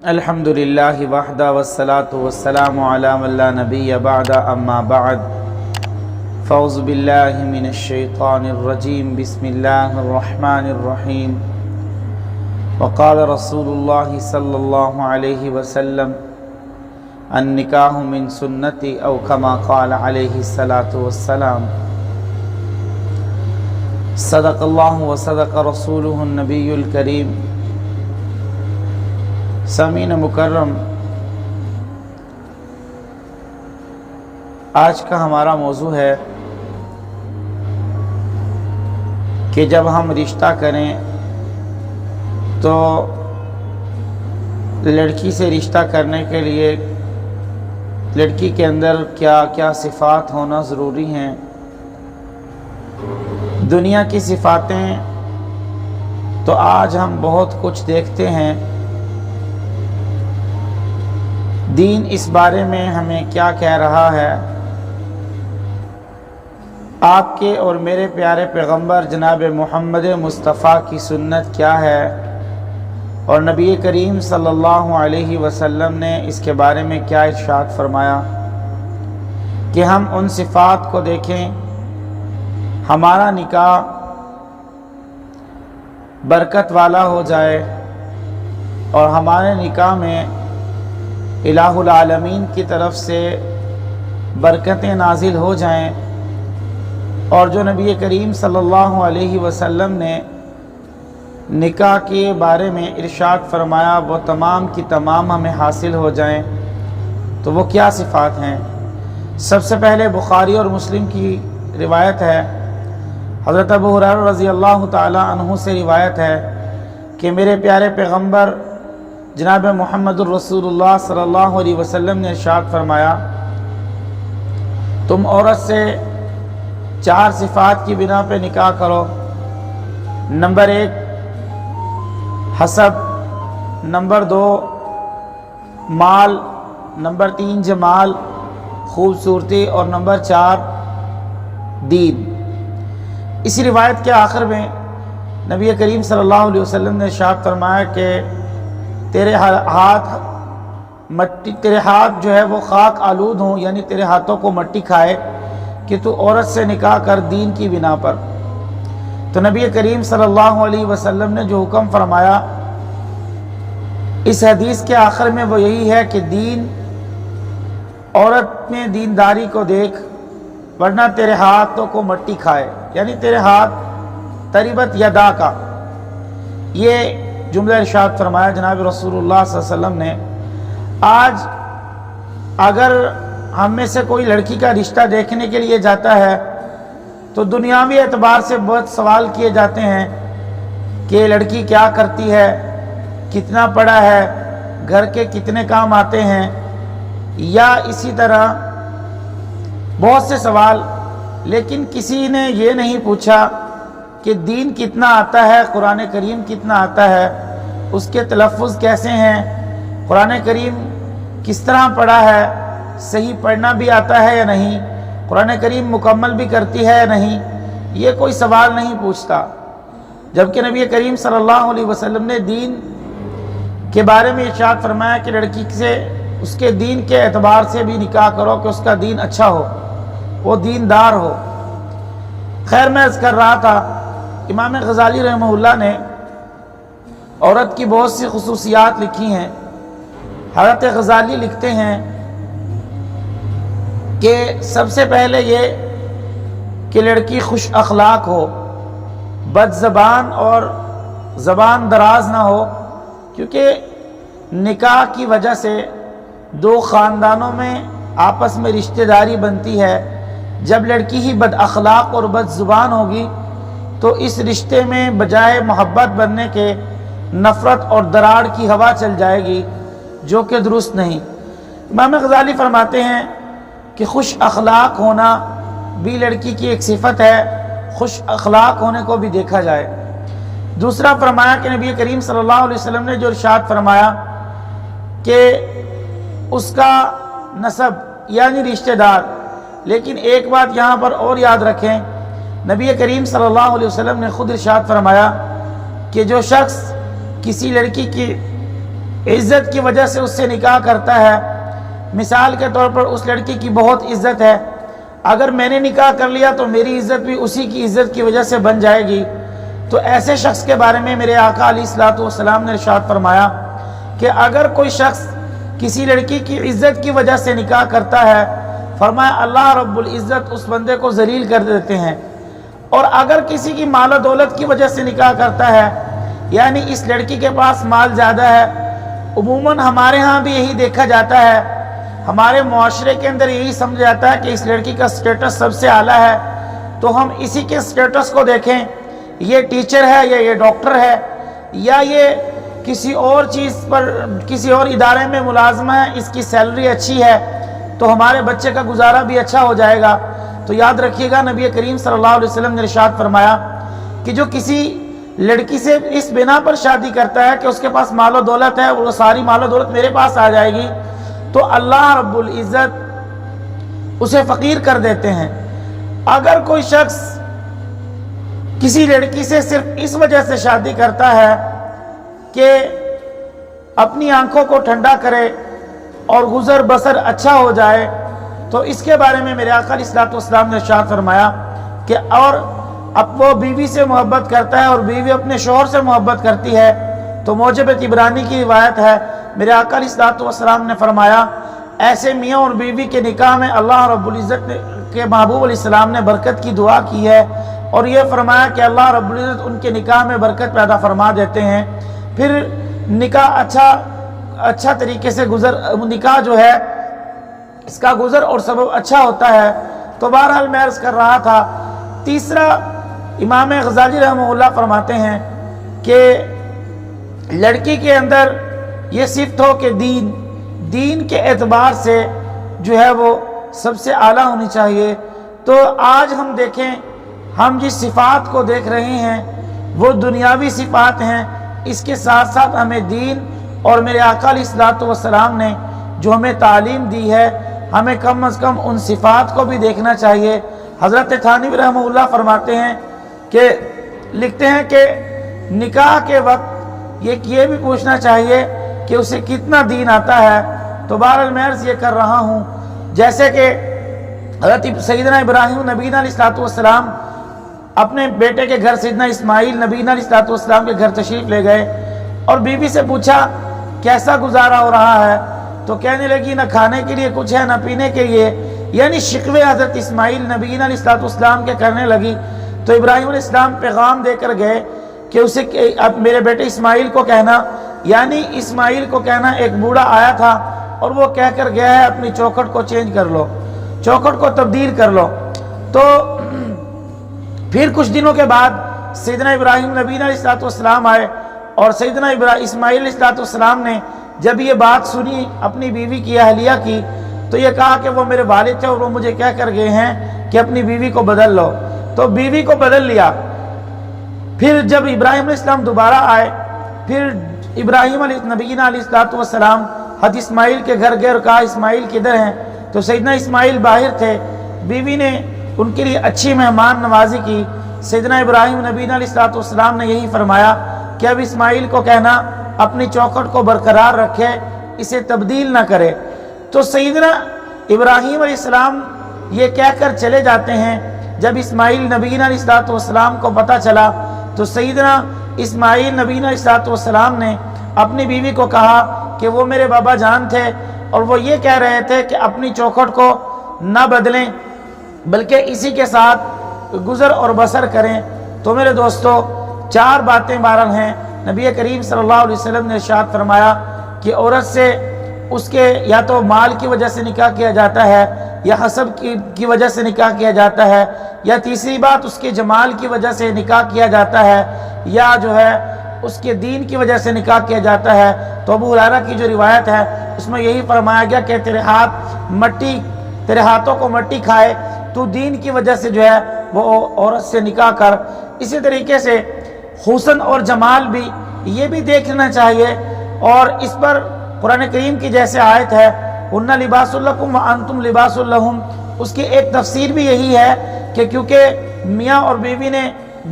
الحمد للہ وحدہ والصلاة والسلام علی من لا نبی بعد اما بعد فاعوذ باللہ من الشیطان الرجیم بسم اللہ الرحمن الرحیم وقال رسول اللہ صلی اللہ علیہ وسلم النکاح من سنتی او کما قال علیہ الصلاة والسلام صدق اللہ وصدق رسولہ النبی الکریم۔ سامعین مکرم، آج کا ہمارا موضوع ہے کہ جب ہم رشتہ کریں تو لڑکی سے رشتہ کرنے کے لیے لڑکی کے اندر کیا کیا صفات ہونا ضروری ہیں۔ دنیا کی صفاتیں تو آج ہم بہت کچھ دیکھتے ہیں، دین اس بارے میں ہمیں کیا کہہ رہا ہے، آپ کے اور میرے پیارے پیغمبر جناب محمد مصطفیٰ کی سنت کیا ہے، اور نبی کریم صلی اللہ علیہ وسلم نے اس کے بارے میں کیا ارشاد فرمایا کہ ہم ان صفات کو دیکھیں، ہمارا نکاح برکت والا ہو جائے اور ہمارے نکاح میں الہ العالمین کی طرف سے برکتیں نازل ہو جائیں، اور جو نبی کریم صلی اللہ علیہ وسلم نے نکاح کے بارے میں ارشاد فرمایا وہ تمام کی تمام ہمیں حاصل ہو جائیں۔ تو وہ کیا صفات ہیں؟ سب سے پہلے بخاری اور مسلم کی روایت ہے، حضرت ابو ہریرہ رضی اللہ تعالی عنہ سے روایت ہے کہ میرے پیارے پیغمبر جناب محمد الرسول اللہ صلی اللہ علیہ وسلم نے ارشاد فرمایا، تم عورت سے 4 صفات کی بنا پہ نکاح کرو۔ نمبر 1 حسب، نمبر 2 مال، نمبر 3 جمال خوبصورتی، اور نمبر 4 دین۔ اسی روایت کے آخر میں نبی کریم صلی اللہ علیہ وسلم نے ارشاد فرمایا کہ تیرے ہاتھ جو ہے وہ خاک آلود ہوں، یعنی تیرے ہاتھوں کو مٹی کھائے کہ تو عورت سے نکاح کر دین کی بنا پر۔ تو نبی کریم صلی اللہ علیہ وسلم نے جو حکم فرمایا اس حدیث کے آخر میں وہ یہی ہے کہ دین، عورت میں دینداری کو دیکھ ورنہ تیرے ہاتھوں کو مٹی کھائے، یعنی تیرے ہاتھ تربت یدا کا، یہ جملہ ارشاد فرمایا جناب رسول اللہ صلی اللہ علیہ وسلم نے۔ آج اگر ہم میں سے کوئی لڑکی کا رشتہ دیکھنے کے لیے جاتا ہے تو دنیاوی اعتبار سے بہت سوال کیے جاتے ہیں کہ لڑکی کیا کرتی ہے، کتنا پڑھا ہے، گھر کے کتنے کام آتے ہیں، یا اسی طرح بہت سے سوال، لیکن کسی نے یہ نہیں پوچھا کہ دین کتنا آتا ہے، قرآن کریم کتنا آتا ہے، اس کے تلفظ کیسے ہیں، قرآن کریم کس طرح پڑھا ہے، صحیح پڑھنا بھی آتا ہے یا نہیں، قرآن کریم مکمل بھی کرتی ہے یا نہیں، یہ کوئی سوال نہیں پوچھتا۔ جبکہ نبی کریم صلی اللہ علیہ وسلم نے دین کے بارے میں ارشاد فرمایا کہ لڑکی سے اس کے دین کے اعتبار سے بھی نکاح کرو کہ اس کا دین اچھا ہو، وہ دیندار ہو۔ خیر، میں عرض کر رہا تھا، امام غزالی رحمہ اللہ نے عورت کی بہت سی خصوصیات لکھی ہیں۔ حضرت غزالی لکھتے ہیں کہ سب سے پہلے یہ کہ لڑکی خوش اخلاق ہو، بد زبان اور زبان دراز نہ ہو، کیونکہ نکاح کی وجہ سے 2 خاندانوں میں آپس میں رشتہ داری بنتی ہے۔ جب لڑکی ہی بد اخلاق اور بد زبان ہوگی تو اس رشتے میں بجائے محبت بننے کے نفرت اور دراڑ کی ہوا چل جائے گی، جو کہ درست نہیں۔ امام غزالی فرماتے ہیں کہ خوش اخلاق ہونا بھی لڑکی کی ایک صفت ہے، خوش اخلاق ہونے کو بھی دیکھا جائے۔ دوسرا فرمایا کہ نبی کریم صلی اللہ علیہ وسلم نے جو ارشاد فرمایا کہ اس کا نسب یعنی رشتہ دار، لیکن ایک بات یہاں پر اور یاد رکھیں، نبی کریم صلی اللہ علیہ وسلم نے خود ارشاد فرمایا کہ جو شخص کسی لڑکی کی عزت کی وجہ سے اس سے نکاح کرتا ہے، مثال کے طور پر اس لڑکی کی بہت عزت ہے، اگر میں نے نکاح کر لیا تو میری عزت بھی اسی کی عزت کی وجہ سے بن جائے گی، تو ایسے شخص کے بارے میں میرے آقا علیہ الصلوۃ والسلام نے ارشاد فرمایا کہ اگر کوئی شخص کسی لڑکی کی عزت کی وجہ سے نکاح کرتا ہے، فرمایا اللہ رب العزت اس بندے کو ذلیل کر دیتے ہیں۔ اور اگر کسی کی مال و دولت کی وجہ سے نکاح کرتا ہے، یعنی اس لڑکی کے پاس مال زیادہ ہے، عموماً ہمارے ہاں بھی یہی دیکھا جاتا ہے، ہمارے معاشرے کے اندر یہی سمجھا جاتا ہے کہ اس لڑکی کا سٹیٹس سب سے اعلیٰ ہے، تو ہم اسی کے سٹیٹس کو دیکھیں، یہ ٹیچر ہے یا یہ ڈاکٹر ہے یا یہ کسی اور چیز پر کسی اور ادارے میں ملازم ہے، اس کی سیلری اچھی ہے تو ہمارے بچے کا گزارا بھی اچھا ہو جائے گا۔ تو یاد رکھیے گا نبی کریم صلی اللہ علیہ وسلم نے ارشاد فرمایا کہ جو کسی لڑکی سے اس بنا پر شادی کرتا ہے کہ اس کے پاس مال و دولت ہے، وہ ساری مال و دولت میرے پاس آ جائے گی، تو اللہ رب العزت اسے فقیر کر دیتے ہیں۔ اگر کوئی شخص کسی لڑکی سے صرف اس وجہ سے شادی کرتا ہے کہ اپنی آنکھوں کو ٹھنڈا کرے اور گزر بسر اچھا ہو جائے، تو اس کے بارے میں میرے آقا علیہ الصلوۃ والسلام نے ارشاد فرمایا کہ اور اب وہ بیوی سے محبت کرتا ہے اور بیوی اپنے شوہر سے محبت کرتی ہے، تو موجب طبرانی کی روایت ہے، میرے آقا علیہ الصلوۃ والسلام نے فرمایا ایسے میاں اور بیوی کے نکاح میں اللہ رب العزت کے محبوب علیہ السلام نے برکت کی دعا کی ہے، اور یہ فرمایا کہ اللہ رب العزت ان کے نکاح میں برکت پیدا فرما دیتے ہیں، پھر نکاح اچھا طریقے سے نکاح جو ہے اس کا گزر اور سبب اچھا ہوتا ہے۔ تو بہرحال میں عرض کر رہا تھا، تیسرا امام غزالی رحمہ اللہ فرماتے ہیں کہ لڑکی کے اندر یہ صفت ہو کہ دین کے اعتبار سے جو ہے وہ سب سے اعلیٰ ہونی چاہیے۔ تو آج ہم دیکھیں، ہم جس صفات کو دیکھ رہے ہیں وہ دنیاوی صفات ہیں، اس کے ساتھ ساتھ ہمیں دین اور میرے آقا علیہ الصلوۃ والسلام نے جو ہمیں تعلیم دی ہے، ہمیں کم از کم ان صفات کو بھی دیکھنا چاہیے۔ حضرت تھانوی رحمہ اللہ فرماتے ہیں کہ لکھتے ہیں کہ نکاح کے وقت یہ بھی پوچھنا چاہیے کہ اسے کتنا دین آتا ہے۔ تو بہرحال میں عرض یہ کر رہا ہوں، جیسے کہ حضرت سیدنا ابراہیم نبینا علیہ الصلوۃ والسلام اپنے بیٹے کے گھر سیدنا اسماعیل نبینا علیہ الصلوۃ والسلام کے گھر تشریف لے گئے اور بیوی سے پوچھا کیسا گزارا ہو رہا ہے، تو کہنے لگی نہ کھانے کے لیے کچھ ہے نہ پینے کے لیے، یعنی شکوے حضرت اسماعیل نبینا علیہ الصلوۃ والسلام کے کرنے لگی۔ تو ابراہیم علیہ السلام پیغام دے کر گئے کہ اسے اب میرے بیٹے اسماعیل کو کہنا، یعنی اسماعیل کو کہنا ایک بوڑھا آیا تھا اور وہ کہہ کر گیا ہے اپنی چوکھٹ کو چینج کر لو، چوکھٹ کو تبدیل کر لو۔ تو پھر کچھ دنوں کے بعد سیدنا ابراہیم نبینا علیہ الصلوۃ والسلام آئے اور سیدنا اسماعیل علیہ الصلوۃ والسلام نے جب یہ بات سنی اپنی بیوی کی اہلیہ کی، تو یہ کہا کہ وہ میرے والد تھے اور وہ مجھے کہہ کر گئے ہیں کہ اپنی بیوی کو بدل لو، تو بیوی کو بدل لیا۔ پھر جب ابراہیم علیہ السلام دوبارہ آئے، پھر ابراہیم نبینا علیہ الصلوۃ والسلام حضرت اسماعیل کے گھر گئے اور کہا اسماعیل کدھر ہیں، تو سیدنا اسماعیل باہر تھے۔ بیوی نے ان کے لیے اچھی مہمان نوازی کی۔ سیدنا ابراہیم نبینا علیہ الصلوۃ والسلام نے یہی فرمایا کہ اب اسماعیل کو کہنا اپنی چوکھٹ کو برقرار رکھے، اسے تبدیل نہ کرے۔ تو سیدنا ابراہیم علیہ السلام یہ کہہ کر چلے جاتے ہیں۔ جب اسماعیل نبینا علیہ الصلوۃ والسلام کو پتہ چلا تو سیدنا اسماعیل نبینا علیہ الصلوۃ والسلام نے اپنی بیوی کو کہا کہ وہ میرے بابا جان تھے اور وہ یہ کہہ رہے تھے کہ اپنی چوکھٹ کو نہ بدلیں بلکہ اسی کے ساتھ گزر اور بسر کریں۔ تو میرے دوستو، 4 باتیں بہرحال ہیں۔ نبی کریم صلی اللہ علیہ وسلم نے ارشاد فرمایا کہ عورت سے اس کے یا تو مال کی وجہ سے نکاح کیا جاتا ہے یا حسب کی وجہ سے نکاح کیا جاتا ہے، یا تیسری بات اس کے جمال کی وجہ سے نکاح کیا جاتا ہے، یا جو ہے اس کے دین کی وجہ سے نکاح کیا جاتا ہے۔ تو ابو ہریرہ کی جو روایت ہے اس میں یہی فرمایا گیا کہ تیرے ہاتھوں کو مٹی کھائے، تو دین کی وجہ سے جو ہے وہ عورت سے نکاح کر۔ اسی طریقے سے حسن اور جمال بھی یہ بھی دیکھنا چاہیے، اور اس پر قرآن کریم کی جیسے آیت ہے اُنَّ لِبَاسٌ لَكُمْ وَأَنْتُمْ لِبَاسٌ لَهُمْ، اس کی ایک تفسیر بھی یہی ہے کہ کیونکہ میاں اور بیوی نے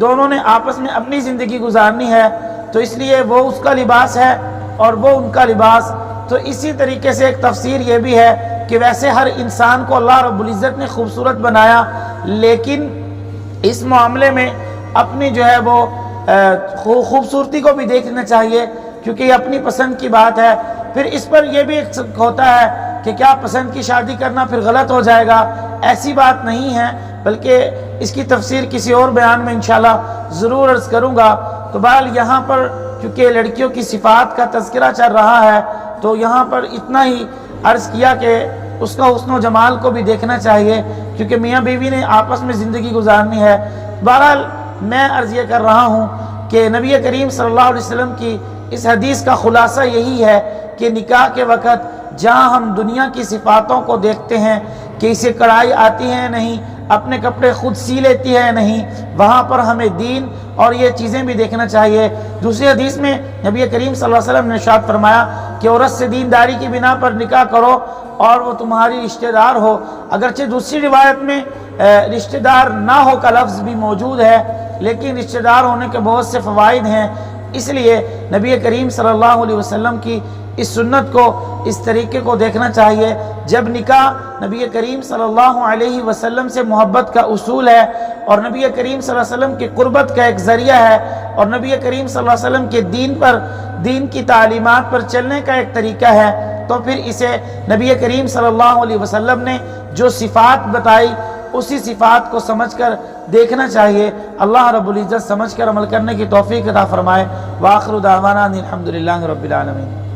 دونوں نے آپس میں اپنی زندگی گزارنی ہے، تو اس لیے وہ اس کا لباس ہے اور وہ ان کا لباس۔ تو اسی طریقے سے ایک تفسیر یہ بھی ہے کہ ویسے ہر انسان کو اللہ رب العزت نے خوبصورت بنایا، لیکن اس معاملے میں اپنی جو ہے وہ خوبصورتی کو بھی دیکھنا چاہیے، کیونکہ یہ اپنی پسند کی بات ہے۔ پھر اس پر یہ بھی ایک ہوتا ہے کہ کیا پسند کی شادی کرنا پھر غلط ہو جائے گا؟ ایسی بات نہیں ہے، بلکہ اس کی تفسیر کسی اور بیان میں انشاءاللہ ضرور عرض کروں گا۔ تو بہرحال یہاں پر چونکہ لڑکیوں کی صفات کا تذکرہ چل رہا ہے، تو یہاں پر اتنا ہی عرض کیا کہ اس کا حسن و جمال کو بھی دیکھنا چاہیے، کیونکہ میاں بیوی نے آپس میں زندگی گزارنی ہے۔ بہرحال میں عرض یہ کر رہا ہوں کہ نبی کریم صلی اللہ علیہ وسلم کی اس حدیث کا خلاصہ یہی ہے کہ نکاح کے وقت جہاں ہم دنیا کی صفاتوں کو دیکھتے ہیں کہ اسے کڑھائی آتی ہے نہیں، اپنے کپڑے خود سی لیتی ہے نہیں، وہاں پر ہمیں دین اور یہ چیزیں بھی دیکھنا چاہیے۔ دوسری حدیث میں نبی کریم صلی اللہ علیہ وسلم نے ارشاد فرمایا کہ عورت سے دینداری کی بنا پر نکاح کرو اور وہ تمہاری رشتہ دار ہو۔ اگرچہ دوسری روایت میں رشتہ دار نہ ہو کا لفظ بھی موجود ہے، لیکن رشتہ دار ہونے کے بہت سے فوائد ہیں، اس لیے نبی کریم صلی اللہ علیہ وسلم کی اس سنت کو، اس طریقے کو دیکھنا چاہیے۔ جب نکاح نبی کریم صلی اللہ علیہ وسلم سے محبت کا اصول ہے اور نبی کریم صلی اللہ علیہ وسلم کی قربت کا ایک ذریعہ ہے، اور نبی کریم صلی اللہ علیہ وسلم کے دین کی تعلیمات پر چلنے کا ایک طریقہ ہے، تو پھر اسے نبی کریم صلی اللہ علیہ وسلم نے جو صفات بتائی اسی صفات کو سمجھ کر دیکھنا چاہیے۔ اللہ رب العزت سمجھ کر عمل کرنے کی توفیق عطا فرمائے۔ وآخر دعوانا ان الحمدللہ رب العالمین۔